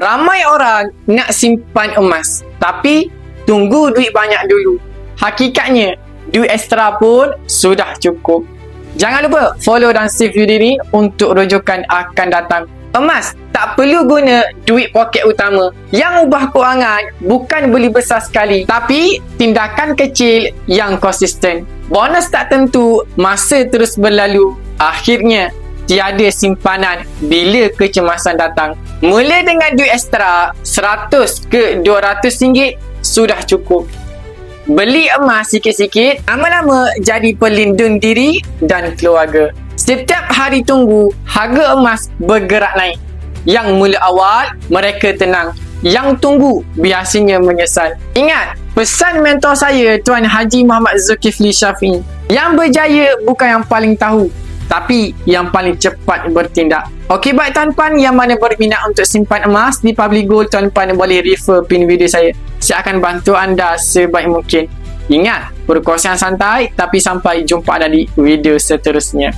Ramai orang nak simpan emas, tapi tunggu duit banyak dulu. Hakikatnya, duit ekstra pun sudah cukup. Jangan lupa follow dan save video ni untuk rujukan akan datang. Emas tak perlu guna duit poket utama. Yang ubah kewangan bukan beli besar sekali, tapi tindakan kecil yang konsisten. Bonus tak tentu, masa terus berlalu. Akhirnya, tiada simpanan bila kecemasan datang. Mula dengan duit ekstra 100 ke 200 ringgit sudah cukup. Beli emas sikit-sikit, lama-lama jadi pelindung diri dan keluarga. Setiap hari tunggu, harga emas bergerak naik. Yang mula awal, mereka tenang. Yang tunggu, biasanya menyesal. Ingat, pesan mentor saya, Tuan Haji Muhammad Zulkifli Syafi'i. Yang berjaya bukan yang paling tahu, tapi yang paling cepat bertindak. Okey, baik tuan-puan yang mana berminat untuk simpan emas di Public Gold, tuan-puan boleh refer pin video saya. Saya akan bantu anda sebaik mungkin. Ingat, perkongsian santai, tapi sampai jumpa di video seterusnya.